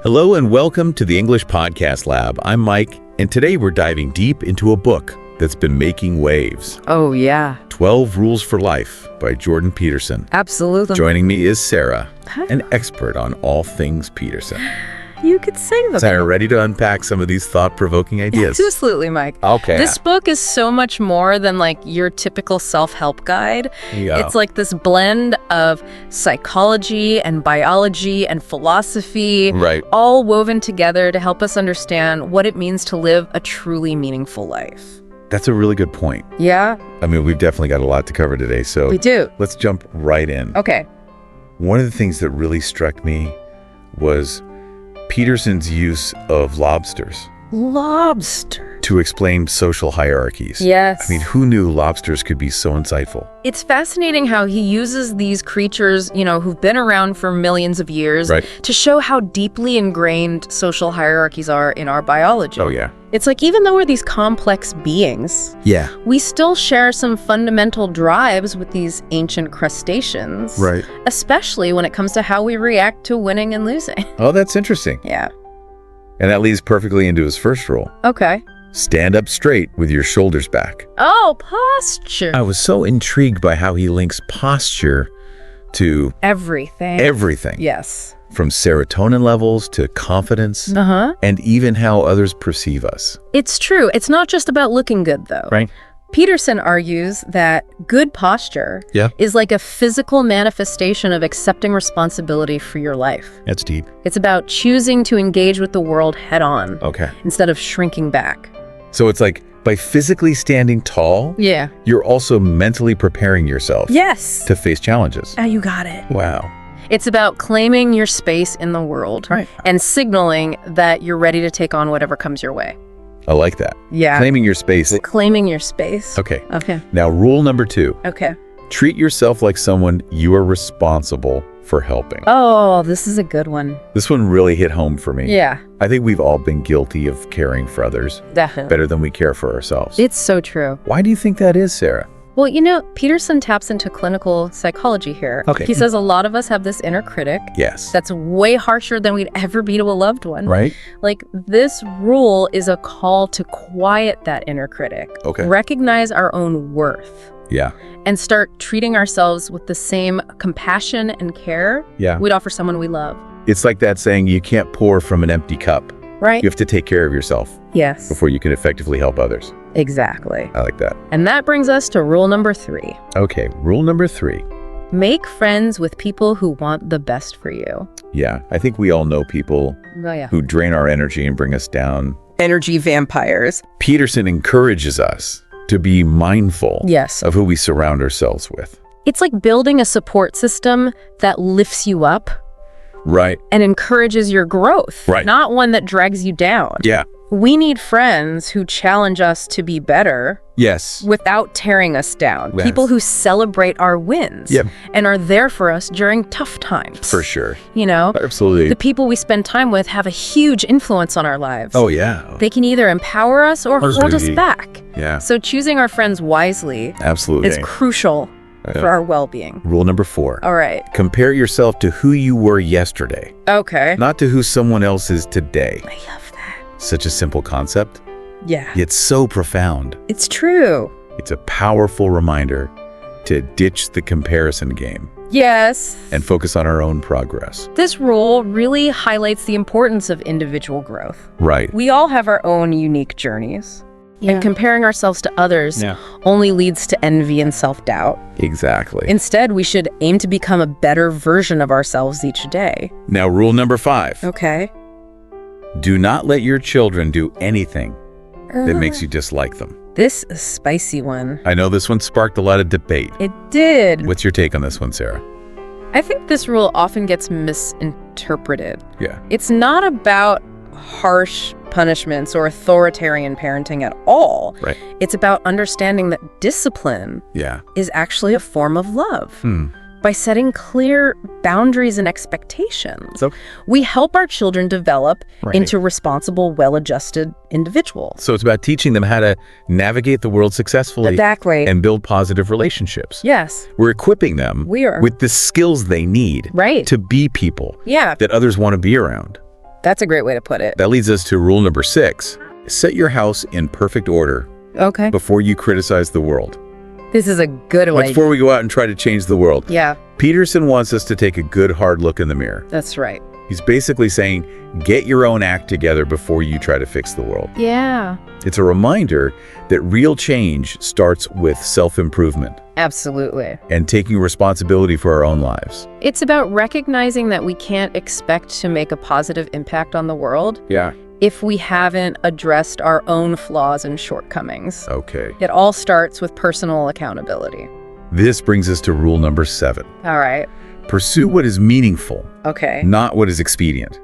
Hello and welcome to the English Podcast Lab. I'm Mike, and today we're diving deep into a book that's been making waves. Oh, yeah. 12 Rules for Life by Jordan Peterson. Absolutely. Joining me is Sarah, Hi. an expert on all things Peterson. You could say that. Sarah, ready to unpack some of these thought-provoking ideas? Absolutely, Mike. Okay. This book is so much more than like your typical self-help guide. Yeah. It's like this blend of psychology and biology and philosophy, Right. all woven together to help us understand what it means to live a truly meaningful life. That's a really good point. Yeah, I mean, we've definitely got a lot to cover today, so we do. let's jump right in. Okay. One of the things that really struck me was Peterson's use of lobsters Lobster. to explain social hierarchies. Yes. I mean, who knew lobsters could be so insightful? It's fascinating how he uses these creatures, who've been around for millions of years Right. to show how deeply ingrained social hierarchies are in our biology. Oh, yeah. It's like even though we're these complex beings, Yeah. we still share some fundamental drives with these ancient crustaceans. Right. Especially when it comes to how we react to winning and losing. Oh, that's interesting. Yeah. And that leads perfectly into his first rule. Okay. Stand up straight with your shoulders back. Oh, posture. I was so intrigued by how he links posture to Everything. everything. Yes. From serotonin levels to confidence Uh-huh. and even how others perceive us. It's true. It's not just about looking good, though. Right. Peterson argues that good posture Yeah. is like a physical manifestation of accepting responsibility for your life. That's deep. It's about choosing to engage with the world head on Okay. instead of shrinking back. So it's like by physically standing tall, Yeah. you're also mentally preparing yourself Yes. to face challenges. You got it. Wow. It's about claiming your space in the world Right. and signaling that you're ready to take on whatever comes your way. I like that. Yeah. Claiming your space. Claiming your space. Okay. Okay. Now, rule number 2. Okay. Treat yourself like someone you are responsible for helping. Oh, this is a good one. This one really hit home for me. Yeah, I think we've all been guilty of caring for others definitely. better than we care for ourselves. It's so true. Why do you think that is, Sarah? Well, Peterson taps into clinical psychology here. Okay. He says a lot of us have this inner critic Yes. that's way harsher than we'd ever be to a loved one. Right? Like, this rule is a call to quiet that inner critic, Okay. recognize our own worth, Yeah. and start treating ourselves with the same compassion and care Yeah. we'd offer someone we love. It's like that saying, you can't pour from an empty cup. Right? You have to take care of yourself Yes. before you can effectively help others. Exactly. I like that. And that brings us to rule number 3. Okay. Rule number 3. Make friends with people who want the best for you. Yeah. I think we all know people Oh, yeah. who drain our energy and bring us down. Energy vampires. Peterson encourages us to be mindful Yes. of who we surround ourselves with. It's like building a support system that lifts you up Right. and encourages your growth, Right. not one that drags you down. Yeah. We need friends who challenge us to be better Yes. without tearing us down. Yes. People who celebrate our wins Yep. and are there for us during tough times. For sure. The Absolutely. people we spend time with have a huge influence on our lives. Oh, yeah. They can either empower us or hold us Absolutely. back. Yeah. So choosing our friends wisely Absolutely. is crucial for our well-being. Rule number 4. All right. Compare yourself to who you were yesterday, Okay. not to who someone else is today. I love that. Such a simple concept, Yeah. yet so profound. It's true. It's a powerful reminder to ditch the comparison game Yes. and focus on our own progress. This rule really highlights the importance of individual growth. Right. We all have our own unique journeys. And comparing ourselves to others only leads to envy and self-doubt. Exactly. Instead, we should aim to become a better version of ourselves each day. Now, rule number 5. Okay. Do not let your children do anything that makes you dislike them. This is a spicy one. I know this one sparked a lot of debate. It did. What's your take on this one, Sarah? I think this rule often gets misinterpreted. Yeah. It's not about harsh punishments or authoritarian parenting at all. Right. It's about understanding that discipline Yeah. is actually a form of love. Hmm. By setting clear boundaries and expectations, So- we help our children develop Right. into responsible, well-adjusted individuals. So it's about teaching them how to navigate the world successfully Exactly. and build positive relationships. Yes, We're equipping them we are. with the skills they need Right. to be people Yeah. that others want to be around. That's a great way to put it. That leads us to rule number 6. Set your house in perfect order Okay. before you criticize the world. This is a good way. Before we go out and try to change the world. Yeah, Peterson wants us to take a good hard look in the mirror. that's right. He's basically saying, get your own act together before you try to fix the world. Yeah, It's a reminder that real change starts with self-improvement absolutely. and taking responsibility for our own lives. It's about recognizing that we can't expect to make a positive impact on the world Yeah. if we haven't addressed our own flaws and shortcomings. Okay. It all starts with personal accountability. This brings us to rule number 7. All right. Pursue what is meaningful, Okay. not what is expedient.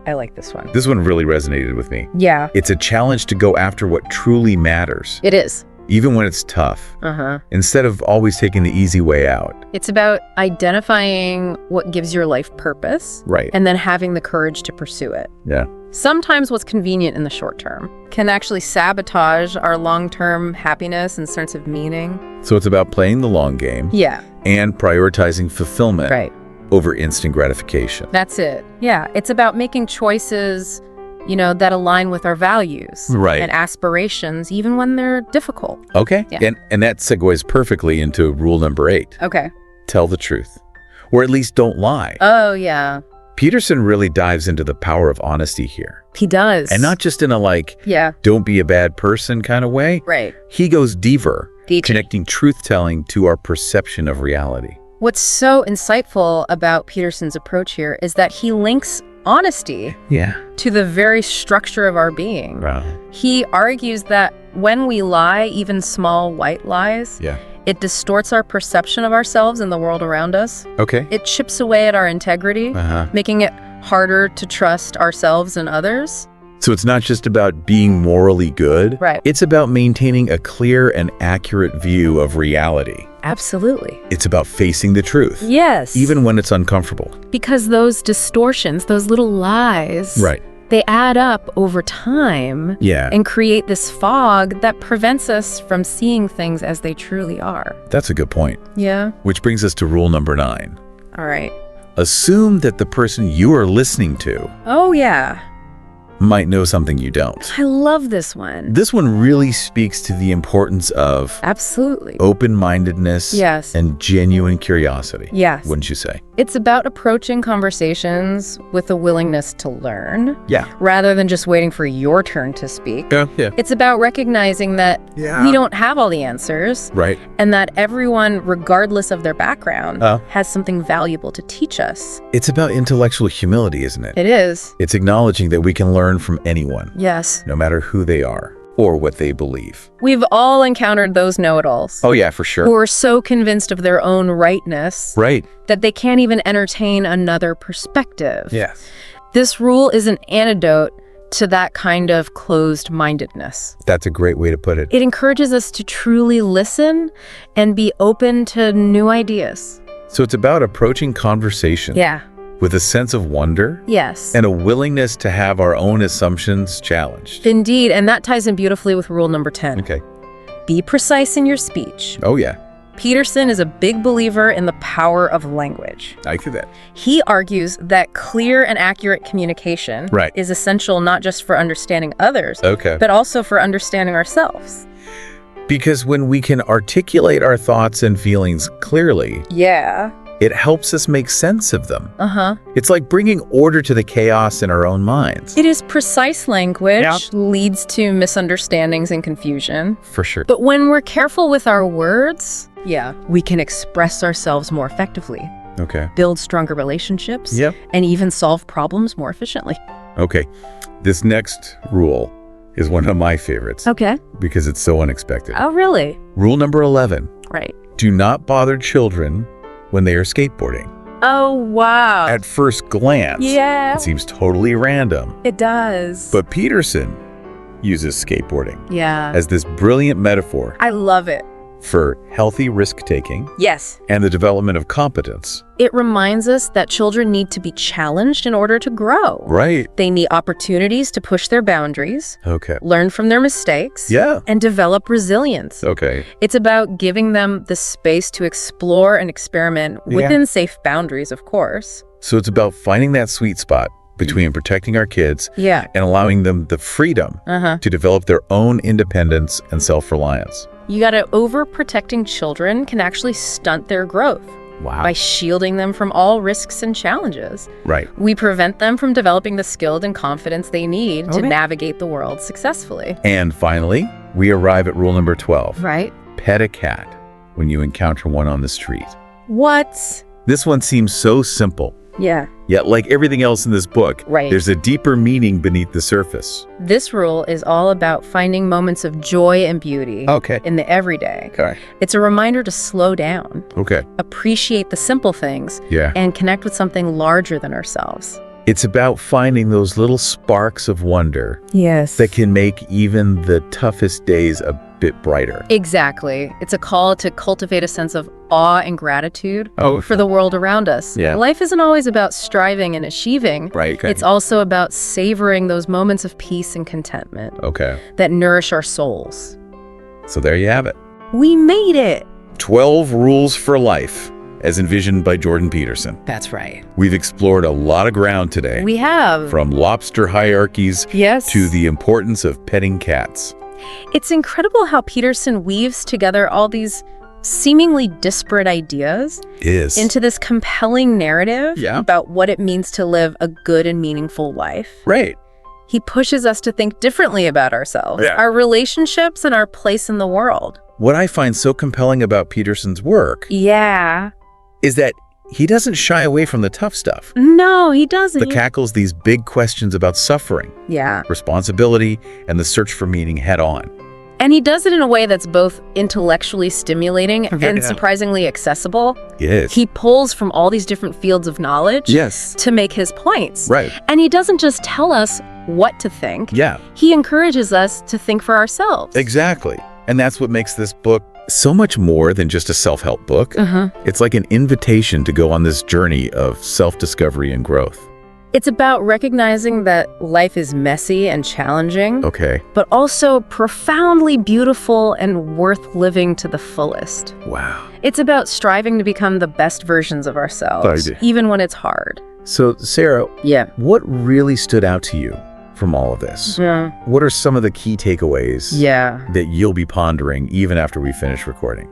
I like this one. This one really resonated with me. Yeah, It's a challenge to go after what truly matters, it is. even when it's tough, Uh-huh. instead of always taking the easy way out. It's about identifying what gives your life purpose Right. and then having the courage to pursue it. Yeah. Sometimes what's convenient in the short term can actually sabotage our long-term happiness and sense of meaning. So it's about playing the long game Yeah, and prioritizing fulfillment right. over instant gratification. That's it. Yeah, it's about making choices, that align with our values Right. and aspirations, even when they're difficult. Okay. Yeah. And that segues perfectly into rule number 8. Okay. Tell the truth. Or at least don't lie. Oh, yeah. Peterson really dives into the power of honesty here. He does. And not just in a Yeah, don't be a bad person kind of way. right. He goes deeper, Deep. connecting truth-telling to our perception of reality. What's so insightful about Peterson's approach here is that he links honesty Yeah. to the very structure of our being. Wow. He argues that when we lie, even small white lies, Yeah. it distorts our perception of ourselves and the world around us. Okay. It chips away at our integrity, Uh-huh. making it harder to trust ourselves and others. So it's not just about being morally good. Right. It's about maintaining a clear and accurate view of reality. Absolutely. It's about facing the truth. Yes. Even when it's uncomfortable. because those distortions, those little lies, Right. they add up over time Yeah. and create this fog that prevents us from seeing things as they truly are. That's a good point. Yeah. Which brings us to rule number 9. All right. Assume that the person you are listening to Oh, yeah. might know something you don't. I love this one. This one really speaks to the importance of Absolutely. open-mindedness Yes. and genuine curiosity. Yes. Wouldn't you say? It's about approaching conversations with a willingness to learn Yeah. rather than just waiting for your turn to speak. Yeah. It's about recognizing that Yeah. we don't have all the answers Right. and that everyone, regardless of their background, Oh. has something valuable to teach us. It's about intellectual humility, isn't it? It is. It's acknowledging that we can learn from anyone, Yes. no matter who they are or what they believe. We've all encountered those know-it-alls Oh, yeah, for who sure. are so convinced of their own rightness Right. that they can't even entertain another perspective. Yes. This rule is an antidote to that kind of closed-mindedness. That's a great way to put it. It encourages us to truly listen and be open to new ideas. So it's about approaching conversation Yeah. with a sense of wonder Yes. and a willingness to have our own assumptions challenged. Indeed, and that ties in beautifully with rule number 10. Okay. Be precise in your speech. Oh, yeah. Peterson is a big believer in the power of language. I see that. He argues that clear and accurate communication Right. is essential not just for understanding others, Okay. but also for understanding ourselves. Because when we can articulate our thoughts and feelings clearly, Yeah. it helps us make sense of them. Uh-huh. It's like bringing order to the chaos in our own minds. It is precise language Yeah. leads to misunderstandings and confusion. For sure. But when we're careful with our words, we can express ourselves more effectively, Okay. build stronger relationships, Yep. and even solve problems more efficiently. Okay. This next rule is one of my favorites Okay. because it's so unexpected. Oh, really? Rule number 11. Right. Do not bother children when they are skateboarding. Oh, wow. At first glance, Yeah. it seems totally random. It does. But Peterson uses skateboarding yeah. as this brilliant metaphor I love it. for healthy risk-taking Yes. and the development of competence. It reminds us that children need to be challenged in order to grow. Right. They need opportunities to push their boundaries, Okay. learn from their mistakes, Yeah. and develop resilience. Okay. It's about giving them the space to explore and experiment within safe boundaries, of course. So it's about finding that sweet spot between protecting our kids Yeah. and allowing them the freedom to develop their own independence and self-reliance. You gotta overprotecting children can actually stunt their growth Wow. by shielding them from all risks and challenges. Right. We prevent them from developing the skill and confidence they need to navigate the world successfully. And finally, we arrive at rule number 12. Right? Pet a cat when you encounter one on the street. What? This one seems so simple. Yeah. Yet, like everything else in this book, Right. there's a deeper meaning beneath the surface. This rule is all about finding moments of joy and beauty in the everyday. Okay. It's a reminder to slow down, Okay. appreciate the simple things, Yeah. and connect with something larger than ourselves. It's about finding those little sparks of wonder Yes. that can make even the toughest days a bit brighter. Exactly. It's a call to cultivate a sense of awe and gratitude for the world around us. Yeah. Life isn't always about striving and achieving. Right. Okay. It's also about savoring those moments of peace and contentment Okay. that nourish our souls. So there you have it. We made it. 12 rules for life, as envisioned by Jordan Peterson. That's right. We've explored a lot of ground today. We have. From lobster hierarchies Yes. to the importance of petting cats. It's incredible how Peterson weaves together all these seemingly disparate ideas into this compelling narrative about what it means to live a good and meaningful life. Right. He pushes us to think differently about ourselves, our relationships, and our place in the world. What I find so compelling about Peterson's work is that he doesn't shy away from the tough stuff. No, he doesn't. The cackles these big questions about suffering, responsibility, and the search for meaning head on. And he does it in a way that's both intellectually stimulating and surprisingly accessible. Yes. He pulls from all these different fields of knowledge to make his points. Right. And he doesn't just tell us what to think. Yeah. He encourages us to think for ourselves. Exactly. And that's what makes this book so much more than just a self-help book. It's like an invitation to go on this journey of self-discovery and growth. It's about recognizing that life is messy and challenging, but also profoundly beautiful and worth living to the fullest. Wow. It's about striving to become the best versions of ourselves, even when it's hard. So, Sarah, what really stood out to you from all of this? What are some of the key takeaways that you'll be pondering even after we finish recording?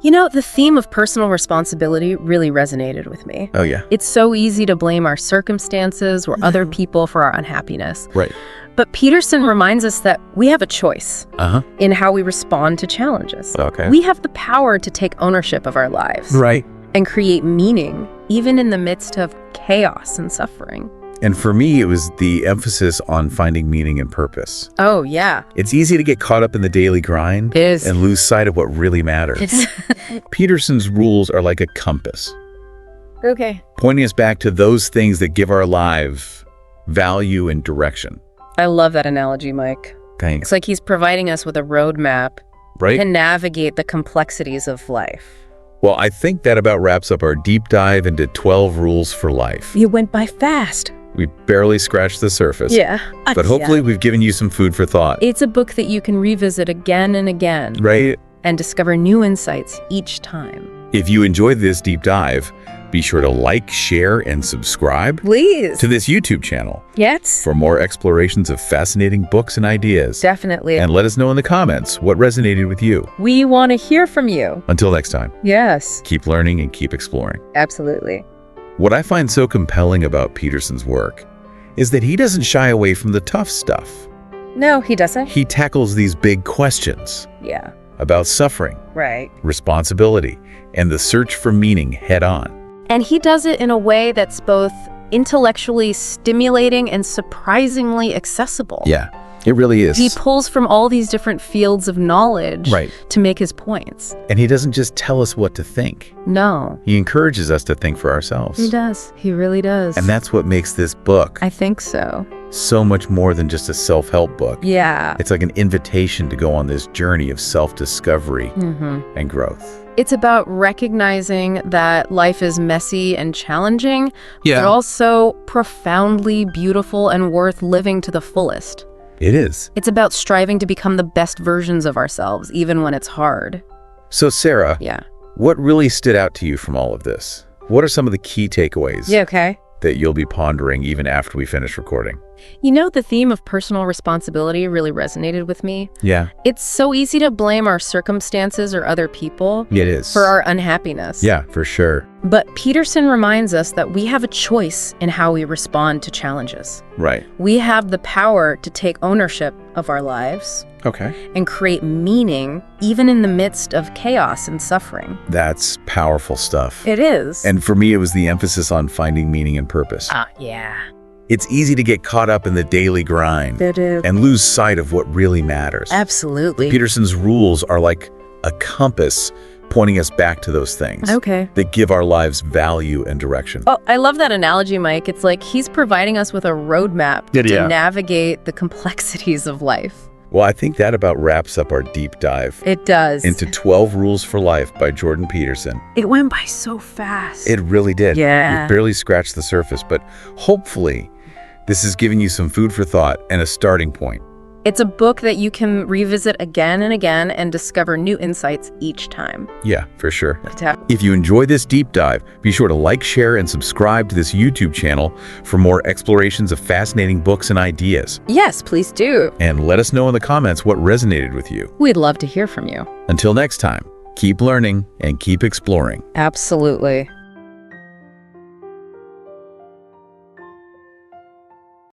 You know, the theme of personal responsibility really resonated with me. Oh, yeah. It's so easy to blame our circumstances or other people for our unhappiness. Right. But Peterson reminds us that we have a choice in how we respond to challenges. Okay. We have the power to take ownership of our lives. Right. And create meaning, even in the midst of chaos and suffering. And for me, it was the emphasis on finding meaning and purpose. Oh, yeah. It's easy to get caught up in the daily grind and lose sight of what really matters. Peterson's rules are like a compass, pointing us back to those things that give our life value and direction. I love that analogy, Mike. Thanks. It's like he's providing us with a roadmap to navigate the complexities of life. Well, I think that about wraps up our deep dive into 12 rules for life. You went by fast. We barely scratched the surface. But hopefully we've given you some food for thought. It's a book that you can revisit again and again. Right. And discover new insights each time. If you enjoyed this deep dive, be sure to like, share, and subscribe to this YouTube channel. Yes. For more explorations of fascinating books and ideas. Definitely. And let us know in the comments what resonated with you. We want to hear from you. Until next time. Yes. Keep learning and keep exploring. Absolutely. What I find so compelling about Peterson's work is that he doesn't shy away from the tough stuff. No, he doesn't. He tackles these big questions. About suffering, responsibility, and the search for meaning head on. And he does it in a way that's both intellectually stimulating and surprisingly accessible. Yeah, it really is. He pulls from all these different fields of knowledge to make his points. And he doesn't just tell us what to think. No. He encourages us to think for ourselves. He does. He really does. And that's what makes this book, I think so, much more than just a self-help book. Yeah. It's like an invitation to go on this journey of self-discovery and growth. It's about recognizing that life is messy and challenging, but also profoundly beautiful and worth living to the fullest. It is. It's about striving to become the best versions of ourselves, even when it's hard. So, Sarah, what really stood out to you from all of this? What are some of the key takeaways that you'll be pondering even after we finish recording. You know, the theme of personal responsibility really resonated with me. Yeah. It's so easy to blame our circumstances or other people It is. for our unhappiness. Yeah, for sure. But Peterson reminds us that we have a choice in how we respond to challenges. Right. We have the power to take ownership of our lives. Okay. And create meaning even in the midst of chaos and suffering. That's powerful stuff. It is. And for me, it was the emphasis on finding meaning and purpose. Yeah. It's easy to get caught up in the daily grind It is. and lose sight of what really matters. Absolutely. Peterson's rules are like a compass pointing us back to those things. Okay. That give our lives value and direction. Oh, I love that analogy, Mike. It's like he's providing us with a roadmap to navigate the complexities of life. Well, I think that about wraps up our deep dive. It does. Into 12 Rules for Life by Jordan Peterson. It went by so fast. It really did. Yeah. We barely scratched the surface, but hopefully this has given you some food for thought and a starting point. It's a book that you can revisit again and again and discover new insights each time. Yeah, for sure. If you enjoy this deep dive, be sure to like, share, and subscribe to this YouTube channel for more explorations of fascinating books and ideas. Yes, please do. And let us know in the comments what resonated with you. We'd love to hear from you. Until next time, keep learning and keep exploring. Absolutely.